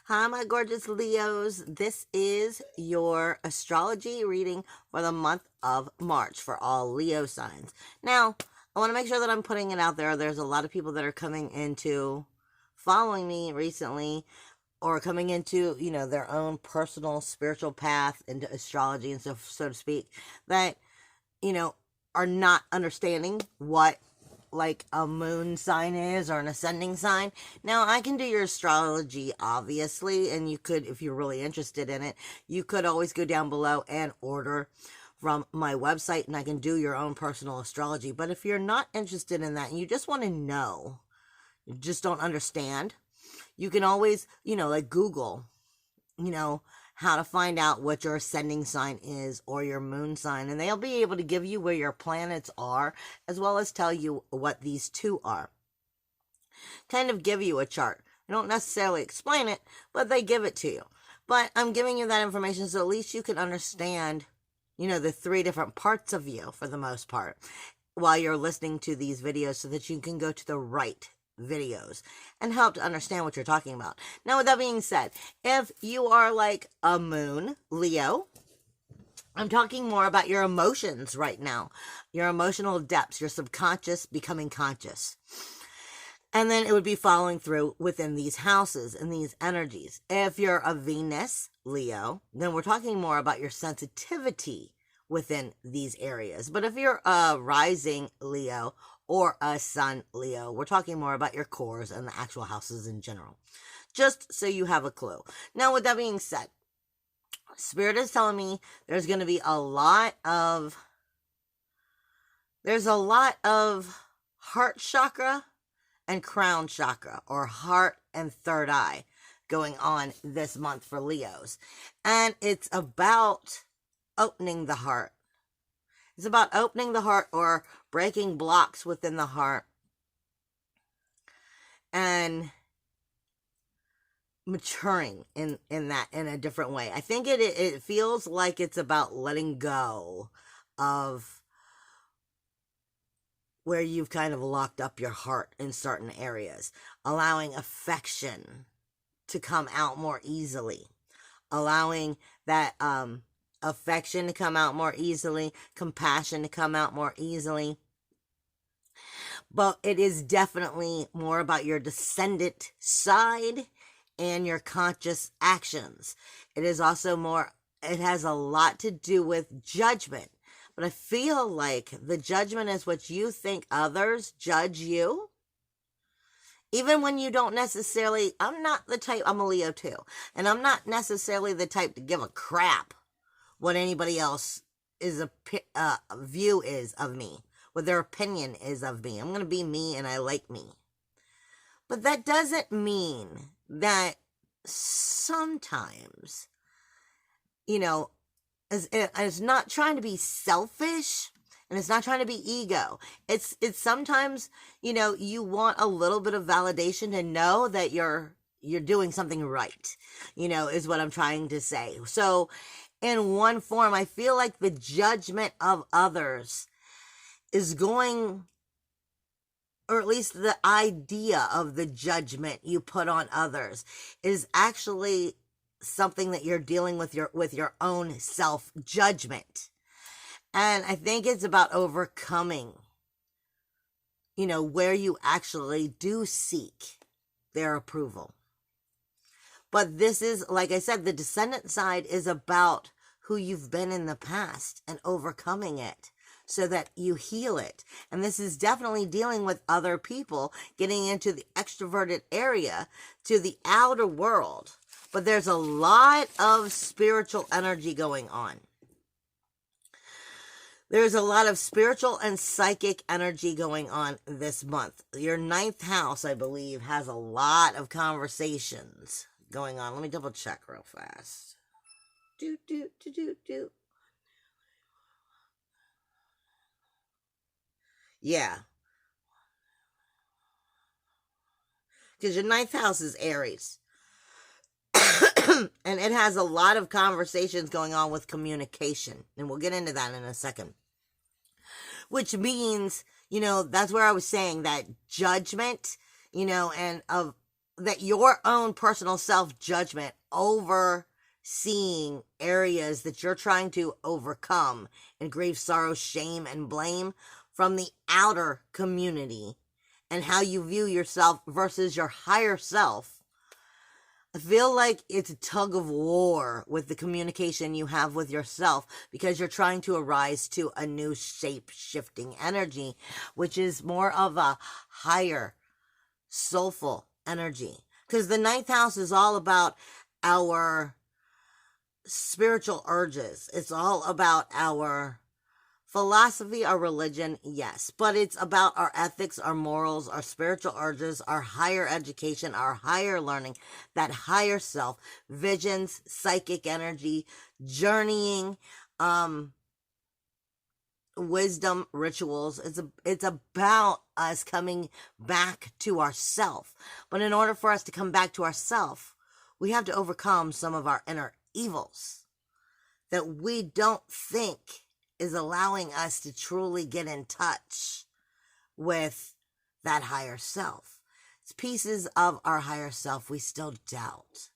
Hi, my gorgeous Leos. This is your astrology reading for the month of March for all Leo signs. Now, I want to make sure that I'm putting it out there. There's a lot of people that are coming into following me recently or coming into, their own personal spiritual path into astrology and so to speak, that, are not understanding what like a moon sign is or an ascending sign. Now, I can do your astrology, obviously, and you could, if you're really interested in it, you could always go down below and order from my website, and I can do your own personal astrology. But if you're not interested in that and you just want to know, you just don't understand, you can always, like Google, how to find out what your ascending sign is or your moon sign, and they'll be able to give you where your planets are as well as tell you what these two are. Kind of give you a chart. They don't necessarily explain it, but they give it to you. But I'm giving you that information so at least you can understand, the three different parts of you for the most part while you're listening to these videos so that you can go to the right videos and help to understand what you're talking about. Now, with that being said, if you are like a moon Leo, I'm talking more about your emotions right now, your emotional depths, your subconscious becoming conscious. And then it would be following through within these houses and these energies. If you're a Venus Leo, then we're talking more about your sensitivity within these areas. But if you're a rising Leo or a Sun Leo, we're talking more about your cores and the actual houses in general. Just so you have a clue. Now, with that being said, Spirit is telling me there's going to be a lot of heart chakra and crown chakra, or heart and third eye, going on this month for Leos. And it's about opening the heart. It's about opening the heart or breaking blocks within the heart and maturing in that in a different way. I think it feels like it's about letting go of where you've kind of locked up your heart in certain areas, allowing affection to come out more easily, allowing that affection to come out more easily, compassion to come out more easily. But it is definitely more about your descendant side and your conscious actions. It is also it has a lot to do with judgment. But I feel like the judgment is what you think others judge you. Even when you don't necessarily, I'm not the type, I'm a Leo too, and I'm not necessarily the type to give a crap what anybody else view is of me, what their opinion is of me. I'm going to be me, and I like me. But that doesn't mean that sometimes, it's not trying to be selfish, and it's not trying to be ego. It's sometimes, you want a little bit of validation to know that you're doing something right, is what I'm trying to say. So in one form, I feel like the judgment of others is going, or at least the idea of the judgment you put on others is actually something that you're dealing with your own self-judgment. And I think it's about overcoming, where you actually do seek their approval. But this is, like I said, the descendant side is about who you've been in the past and overcoming it so that you heal it. And this is definitely dealing with other people, getting into the extroverted area, to the outer world. But there's a lot of spiritual energy going on. There's a lot of spiritual and psychic energy going on this month. Your 9th house, I believe, has a lot of conversations going on. Let me double check real fast. Yeah. Because your 9th house is Aries. And it has a lot of conversations going on with communication. And we'll get into that in a second. Which means, that's where I was saying that judgment, and of that your own personal self-judgment overseeing areas that you're trying to overcome in grief, sorrow, shame, and blame from the outer community and how you view yourself versus your higher self. I feel like it's a tug of war with the communication you have with yourself because you're trying to arise to a new shape-shifting energy, which is more of a higher, soulful energy. Because the ninth house is all about our spiritual urges. It's all about our philosophy, our religion, yes, but it's about our ethics, our morals, our spiritual urges, our higher education, our higher learning, that higher self, visions, psychic energy, journeying, wisdom, rituals. It's about us coming back to ourself. But in order for us to come back to ourself, we have to overcome some of our inner evils that we don't think is allowing us to truly get in touch with that higher self. It's pieces of our higher self we still doubt.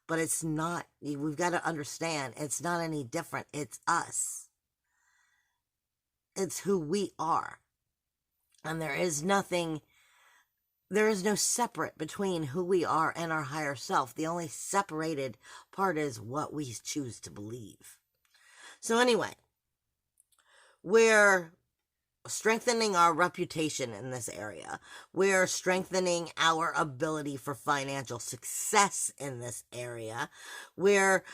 But it's not, we've got to understand, it's not any different. It's us. It's who we are. And there is no separate between who we are and our higher self. The only separated part is what we choose to believe. So anyway, we're strengthening our reputation in this area. We're strengthening our ability for financial success in this area. We're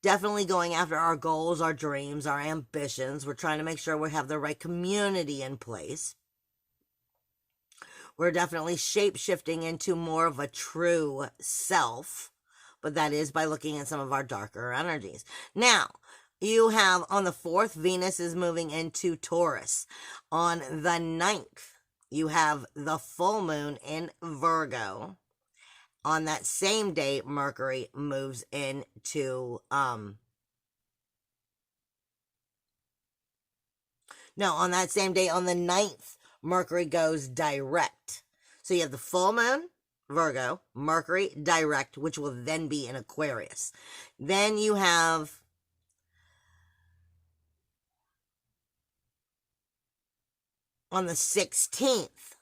definitely going after our goals, our dreams, our ambitions. We're trying to make sure we have the right community in place. We're definitely shape-shifting into more of a true self, but that is by looking at some of our darker energies. Now, you have on the 4th, Venus is moving into Taurus. On the 9th, you have the full moon in Virgo. On that same day, Mercury moves into, on that same day, on the 9th, Mercury goes direct. So you have the full moon, Virgo, Mercury direct, which will then be in Aquarius. Then you have on the 16th,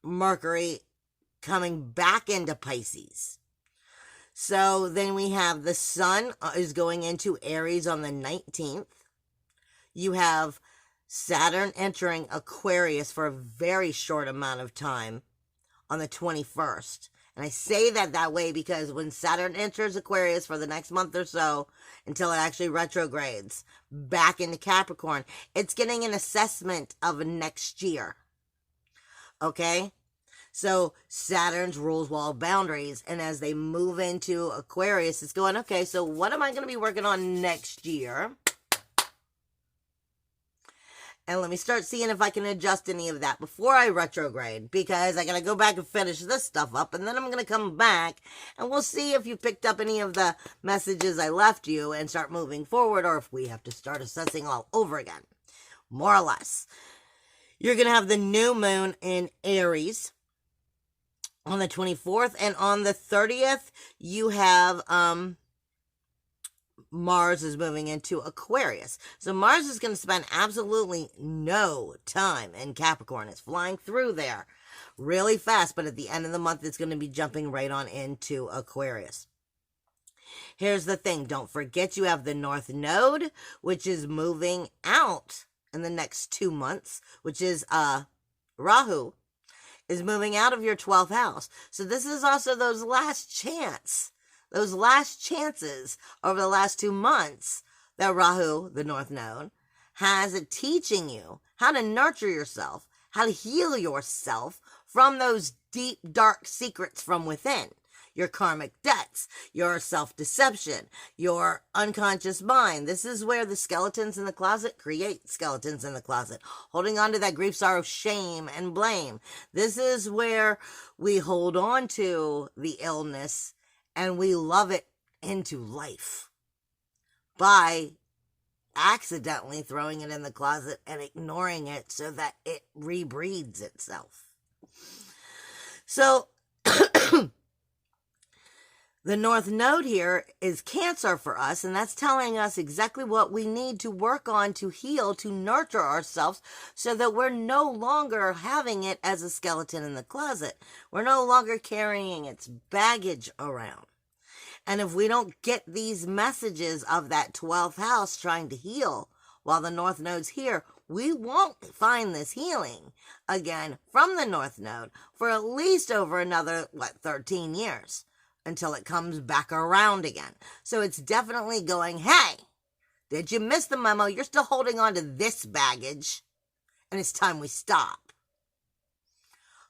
Mercury coming back into Pisces. So then we have the sun is going into Aries on the 19th. You have Saturn entering Aquarius for a very short amount of time on the 21st. And I say that way because when Saturn enters Aquarius for the next month or so, until it actually retrogrades back into Capricorn, it's getting an assessment of next year. Okay? So Saturn's rules wall boundaries, and as they move into Aquarius, it's going, okay, so what am I going to be working on next year? And let me start seeing if I can adjust any of that before I retrograde, because I got to go back and finish this stuff up, and then I'm going to come back, and we'll see if you picked up any of the messages I left you and start moving forward, or if we have to start assessing all over again, more or less. You're going to have the new moon in Aries on the 24th, and on the 30th, you have, Mars is moving into Aquarius. So Mars is going to spend absolutely no time in Capricorn. It's flying through there really fast, but at the end of the month, it's going to be jumping right on into Aquarius. Here's the thing. Don't forget you have the North Node, which is moving out in the next 2 months, which is Rahu, is moving out of your 12th house. So this is also those last chances over the last 2 months that Rahu, the North Node, has teaching you how to nurture yourself, how to heal yourself from those deep, dark secrets from within. Your karmic debts, your self-deception, your unconscious mind. This is where the skeletons in the closet create skeletons in the closet. Holding on to that grief, sorrow, shame, and blame. This is where we hold on to the illness and we love it into life by accidentally throwing it in the closet and ignoring it so that it rebreeds itself. So The North Node here is Cancer for us, and that's telling us exactly what we need to work on to heal, to nurture ourselves, so that we're no longer having it as a skeleton in the closet. We're no longer carrying its baggage around. And if we don't get these messages of that 12th house trying to heal while the North Node's here, we won't find this healing again from the North Node for at least over another, 13 years. Until it comes back around again. So it's definitely going, hey, did you miss the memo? You're still holding on to this baggage, and it's time we stop.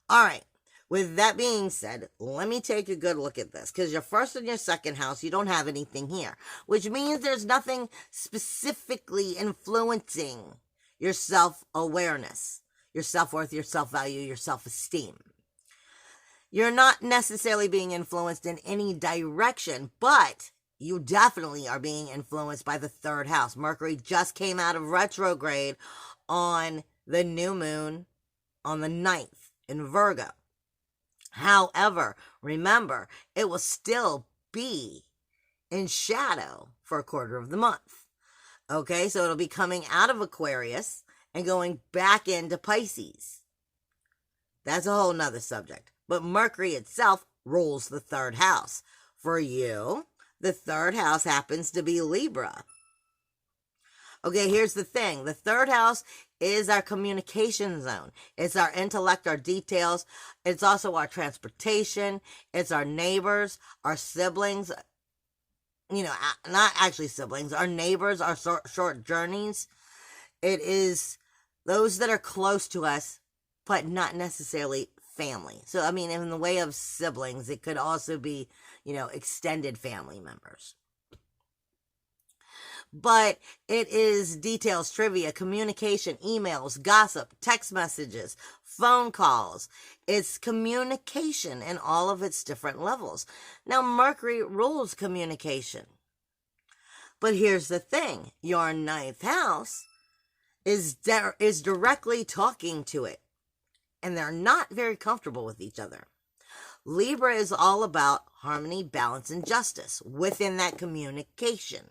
All right, with that being said, let me take a good look at this, because your first and your second house, you don't have anything here, which means there's nothing specifically influencing your self-awareness, your self-worth, your self-value, your self-esteem. You're not necessarily being influenced in any direction, but you definitely are being influenced by the third house. Mercury just came out of retrograde on the new moon on the 9th in Virgo. However, remember, it will still be in shadow for a quarter of the month. Okay, so it'll be coming out of Aquarius and going back into Pisces. That's a whole nother subject. But Mercury itself rules the third house. For you, the third house happens to be Libra. Okay, here's the thing. The third house is our communication zone. It's our intellect, our details. It's also our transportation. It's our neighbors, our siblings. Not actually siblings, our neighbors, our short journeys. It is those that are close to us, but not necessarily family. So, in the way of siblings, it could also be, extended family members. But it is details, trivia, communication, emails, gossip, text messages, phone calls. It's communication in all of its different levels. Now, Mercury rules communication. But here's the thing. Your 9th house is directly talking to it. And they're not very comfortable with each other. Libra is all about harmony, balance, and justice within that communication.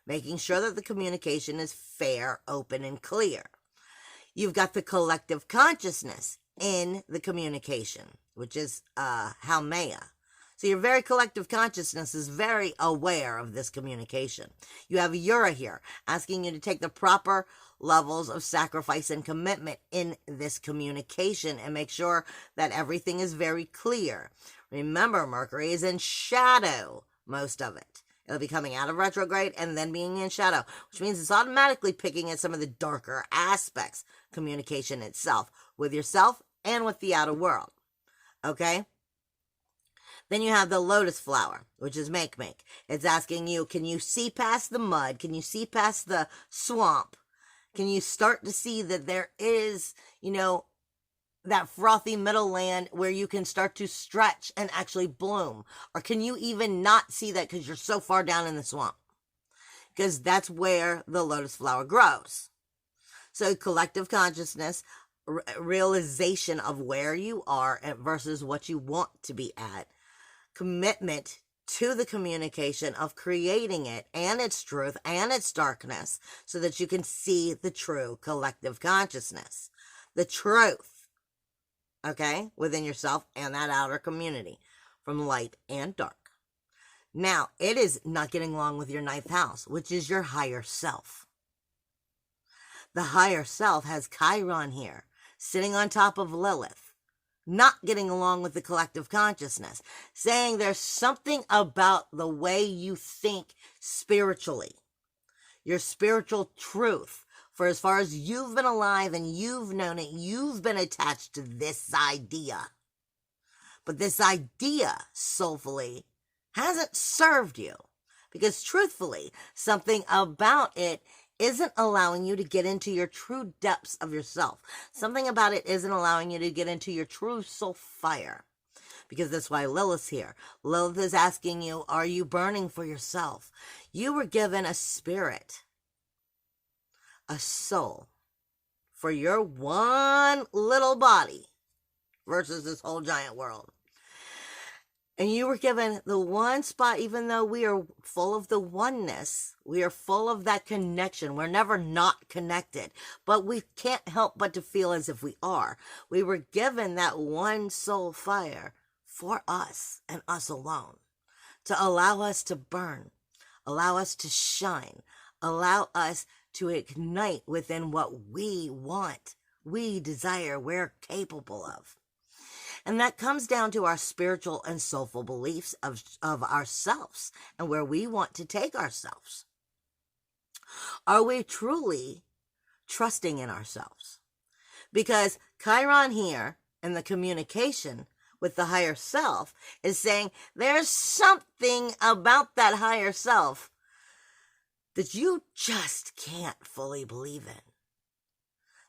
Making sure that the communication is fair, open, and clear. You've got the collective consciousness in the communication, which is Haumea. So your very collective consciousness is very aware of this communication. You have Ura here, asking you to take the proper levels of sacrifice and commitment in this communication and make sure that everything is very clear. Remember, Mercury is in shadow, most of it. It'll be coming out of retrograde and then being in shadow, which means it's automatically picking at some of the darker aspects, communication itself, with yourself and with the outer world. Okay? Then you have the lotus flower, which is make. It's asking you, can you see past the mud? Can you see past the swamp? Can you start to see that there is, that frothy middle land where you can start to stretch and actually bloom? Or can you even not see that because you're so far down in the swamp? Because that's where the lotus flower grows. So collective consciousness, realization of where you are versus what you want to be at. Commitment to the communication of creating it and its truth and its darkness so that you can see the true collective consciousness. The truth, okay, within yourself and that outer community from light and dark. Now, it is not getting along with your 9th house, which is your higher self. The higher self has Chiron here, sitting on top of Lilith. Not getting along with the collective consciousness, saying there's something about the way you think spiritually, your spiritual truth, for as far as you've been alive and you've known it, you've been attached to this idea. But this idea, soulfully, hasn't served you, because truthfully, something about it isn't allowing you to get into your true depths of yourself. Something about it isn't allowing you to get into your true soul fire. Because that's why Lilith's here. Lilith is asking you, are you burning for yourself? You were given a spirit, a soul, for your one little body versus this whole giant world. And you were given the one spot, even though we are full of the oneness, we are full of that connection. We're never not connected, but we can't help but to feel as if we are. We were given that one soul fire for us and us alone, to allow us to burn, allow us to shine, allow us to ignite within what we want, we desire, we're capable of. And that comes down to our spiritual and soulful beliefs of ourselves and where we want to take ourselves. Are we truly trusting in ourselves? Because Chiron here in the communication with the higher self is saying there's something about that higher self that you just can't fully believe in.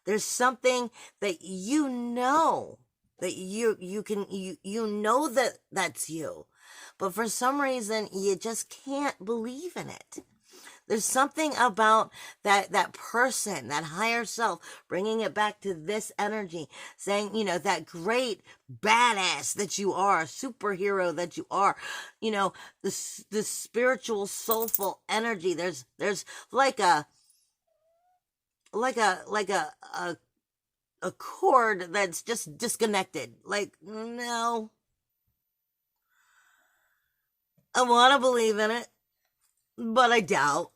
There's something that you know that you know that that's you, but for some reason you just can't believe in it. There's something about that person, that higher self, bringing it back to this energy, saying, you know, that great badass that you are, superhero that you are, you know, the spiritual, soulful energy. There's like a cord that's just disconnected. Like, no, I want to believe in it, but I doubt.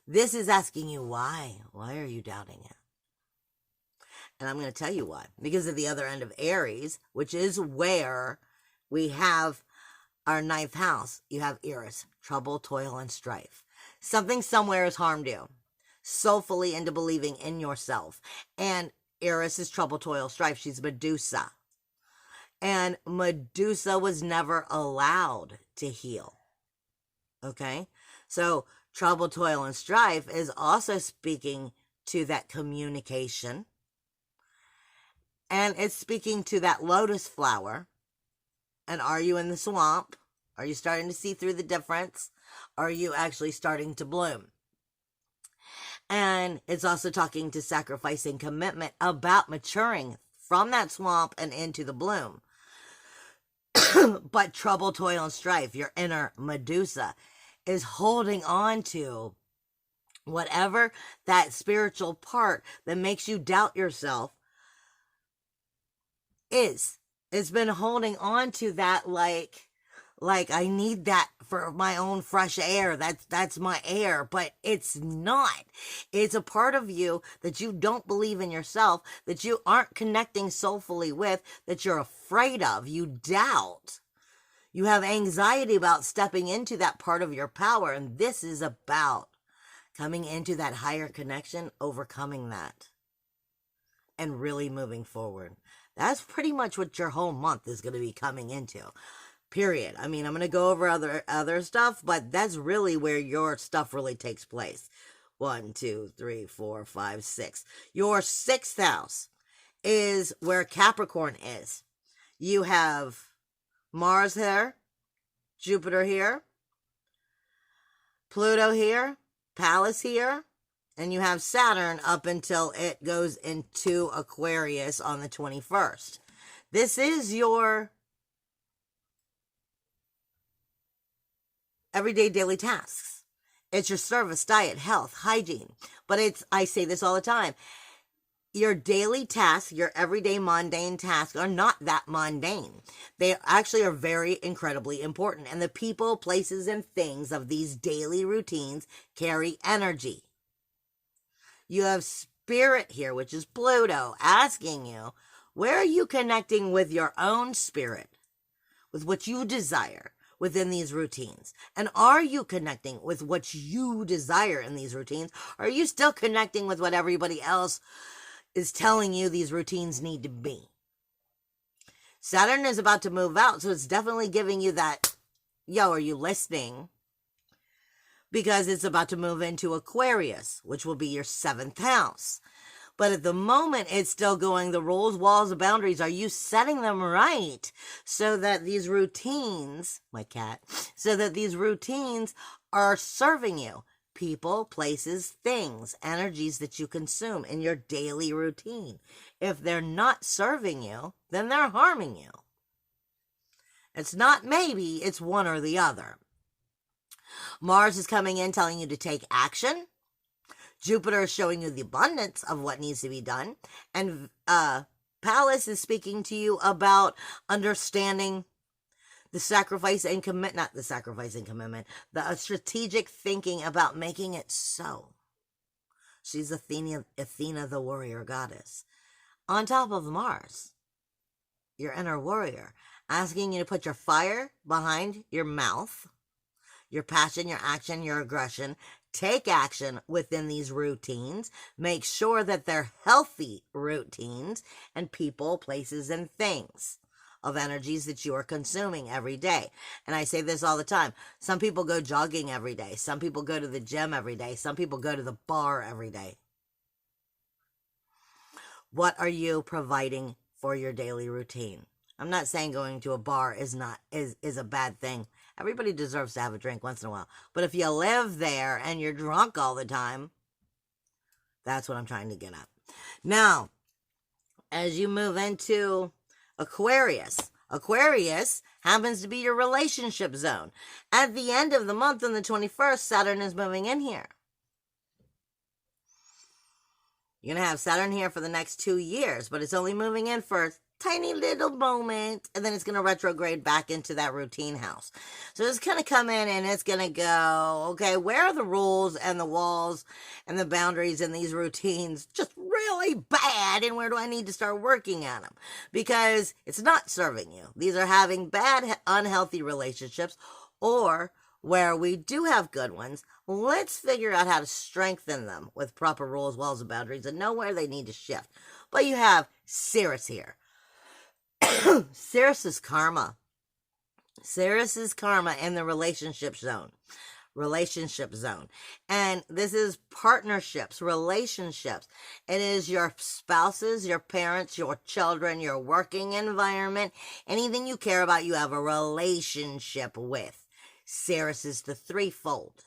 This is asking you why. Why are you doubting it? And I'm going to tell you why. Because of the other end of Aries, which is where we have our 9th house. You have Eris, trouble, toil, and strife. Something somewhere has harmed you soulfully into believing in yourself. And Eris is trouble, toil, strife. She's Medusa. And Medusa was never allowed to heal. Okay? So trouble, toil, and strife is also speaking to that communication. And it's speaking to that lotus flower. And are you in the swamp? Are you starting to see through the difference? Are you actually starting to bloom? And it's also talking to sacrifice and commitment about maturing from that swamp and into the bloom. But trouble, toil, and strife, your inner Medusa, is holding on to whatever that spiritual part that makes you doubt yourself is. It's been holding on to that like I need that for my own fresh air. That's my air, but it's not. It's a part of you that you don't believe in yourself, that you aren't connecting soulfully with, that you're afraid of, you doubt. You have anxiety about stepping into that part of your power, and this is about coming into that higher connection, overcoming that, and really moving forward. That's pretty much what your whole month is going to be coming into. Period. I mean, I'm going to go over other stuff, but that's really where your stuff really takes place. 1, 2, 3, 4, 5, 6. Your 6th house is where Capricorn is. You have Mars here, Jupiter here, Pluto here, Pallas here, and you have Saturn up until it goes into Aquarius on the 21st. This is your everyday daily tasks. It's your service, diet, health, hygiene. But I say this all the time, your daily tasks, your everyday mundane tasks are not that mundane. They actually are very incredibly important. And the people, places, and things of these daily routines carry energy. You have spirit here, which is Pluto, asking you, where are you connecting with your own spirit, with what you desire within these routines? And are you connecting with what you desire in these routines? Or are you still connecting with what everybody else is telling you these routines need to be? Saturn is about to move out, so it's definitely giving you that, yo, are you listening? Because it's about to move into Aquarius, which will be your 7th house. But at the moment, it's still going, the rules, walls, and boundaries, are you setting them right so that these routines, my cat, so that these routines are serving you? People, places, things, energies that you consume in your daily routine. If they're not serving you, then they're harming you. It's not maybe, it's one or the other. Mars is coming in telling you to take action. Jupiter is showing you the abundance of what needs to be done. And Pallas is speaking to you about understanding the sacrifice and commit, not the sacrifice and commitment, the strategic thinking about making it so. She's Athena, the warrior goddess. On top of Mars, your inner warrior, asking you to put your fire behind your mouth, your passion, your action, your aggression. Take action within these routines. Make sure that they're healthy routines and people, places, and things of energies that you are consuming every day. And I say this all the time. Some people go jogging every day. Some people go to the gym every day. Some people go to the bar every day. What are you providing for your daily routine? I'm not saying going to a bar is a bad thing. Everybody deserves to have a drink once in a while. But if you live there and you're drunk all the time, that's what I'm trying to get at. Now, as you move into Aquarius, Aquarius happens to be your relationship zone. At the end of the month on the 21st, Saturn is moving in here. You're going to have Saturn here for the next 2 years, but it's only moving in for a tiny little moment, and then it's going to retrograde back into that routine house. So it's going to come in and it's going to go, okay, where are the rules and the walls and the boundaries in these routines just really bad, and where do I need to start working on them? Because it's not serving you. These are having bad, unhealthy relationships, or where we do have good ones, let's figure out how to strengthen them with proper rules, walls, and boundaries, and know where they need to shift. But you have Ceres here. Ceres is karma. Ceres is karma in the relationship zone. And this is partnerships, relationships. It is your spouses, your parents, your children, your working environment, anything you care about, you have a relationship with. Ceres is the threefold.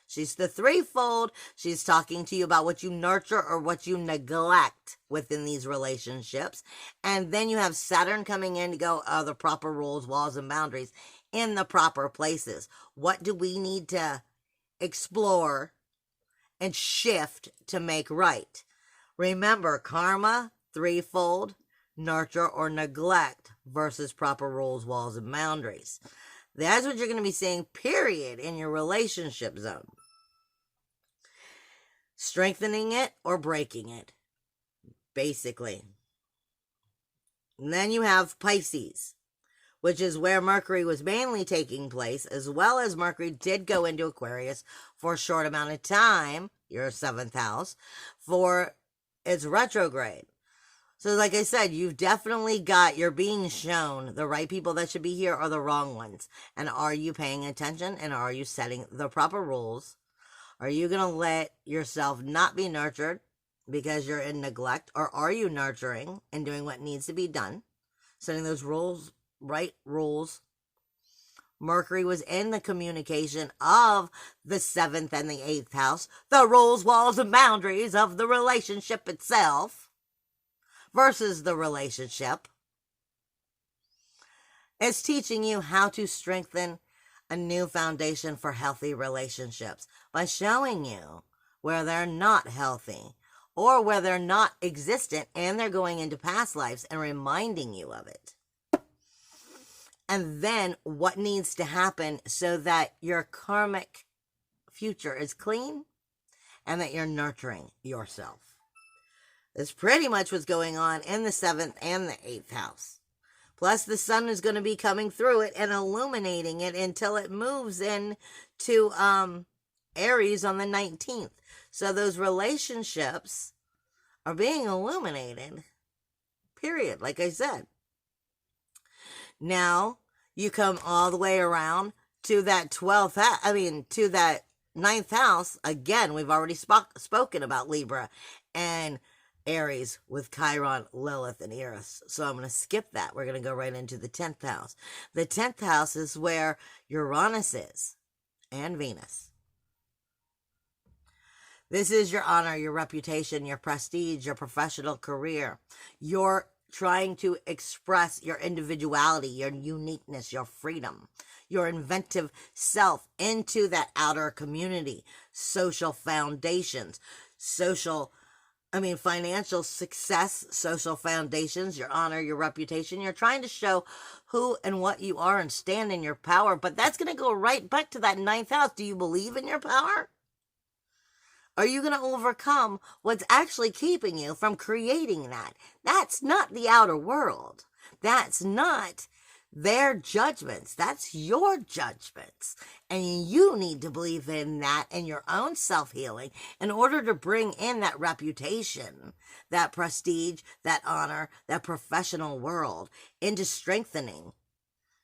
She's the threefold. She's talking to you about what you nurture or what you neglect within these relationships. And then you have Saturn coming in to go, the proper rules, walls, and boundaries in the proper places. What do we need to explore and shift to make right? Remember, karma, threefold, nurture or neglect versus proper rules, walls, and boundaries. That's what you're going to be seeing, period, in your relationship zone. Strengthening it or breaking it, basically. And then you have Pisces, which is where Mercury was mainly taking place, as well as Mercury did go into Aquarius for a short amount of time, your 7th house, for its retrograde. So like I said, you've definitely you're being shown the right people that should be here or the wrong ones. And are you paying attention? And are you setting the proper rules? Are you going to let yourself not be nurtured because you're in neglect? Or are you nurturing and doing what needs to be done? Setting those rules, right rules. Mercury was in the communication of the 7th and the 8th house. The rules, walls, and boundaries of the relationship itself. Versus the relationship. It's teaching you how to strengthen a new foundation for healthy relationships by showing you where they're not healthy or where they're not existent and they're going into past lives and reminding you of it. And then what needs to happen so that your karmic future is clean and that you're nurturing yourself. That's pretty much what's going on in the 7th and the 8th house. Plus, the sun is going to be coming through it and illuminating it until it moves into Aries on the 19th. So those relationships are being illuminated, period, like I said. Now, you come all the way around to that 9th house. Again, we've already spoken about Libra and Aries with Chiron, Lilith, and Eris. So I'm going to skip that. We're going to go right into the 10th house. The 10th house is where Uranus is and Venus. This is your honor, your reputation, your prestige, your professional career, your trying to express your individuality, your uniqueness, your freedom, your inventive self into that outer community, social foundations, financial success, social foundations, your honor, your reputation. You're trying to show who and what you are and stand in your power, but that's going to go right back to that 9th house. Do you believe in your power? Are you going to overcome what's actually keeping you from creating that? That's not the outer world. That's not their judgments. That's your judgments. And you need to believe in that and your own self-healing in order to bring in that reputation, that prestige, that honor, that professional world into strengthening,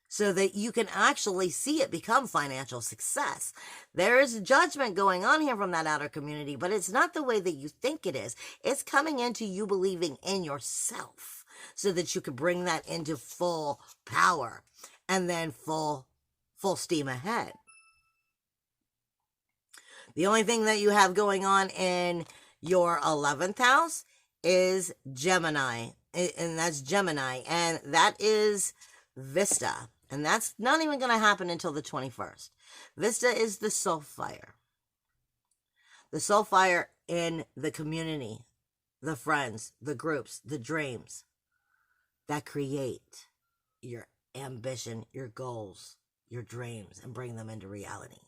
so that you can actually see it become financial success. There is judgment going on here from that outer community, but it's not the way that you think it is. It's coming into you believing in yourself so that you can bring that into full power and then full steam ahead. The only thing that you have going on in your 11th house is Gemini, and that's Gemini, and that is Vista. And that's not even going to happen until the 21st. Vista is the soul fire. The soul fire in the community, the friends, the groups, the dreams that create your ambition, your goals, your dreams, and bring them into reality.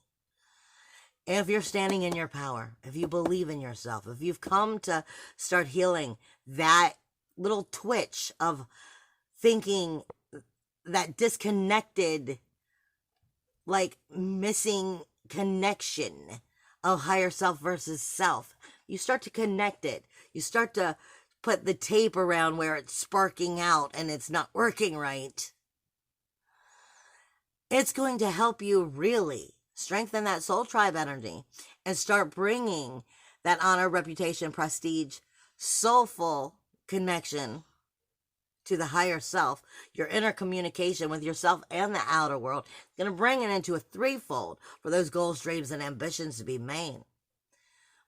If you're standing in your power, if you believe in yourself, if you've come to start healing that little twitch of thinking, that disconnected, like missing connection of higher self versus self, you start to connect it. You start to put the tape around where it's sparking out and it's not working right. It's going to help you really strengthen that soul tribe energy and start bringing that honor, reputation, prestige, soulful connection to the higher self, your inner communication with yourself and the outer world. It's going to bring it into a threefold for those goals, dreams, and ambitions to be made.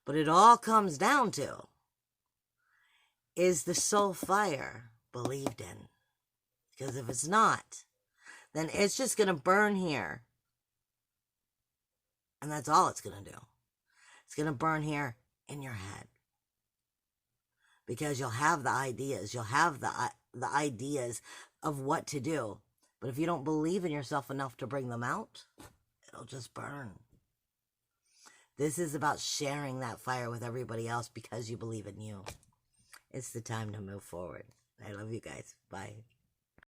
But it all comes down to, is the soul fire believed in? Because if it's not, then it's just going to burn here. And that's all it's going to do. It's going to burn here in your head. Because you'll have the ideas. You'll have the ideas of what to do. But if you don't believe in yourself enough to bring them out, it'll just burn. This is about sharing that fire with everybody else because you believe in you. It's the time to move forward. I love you guys. Bye.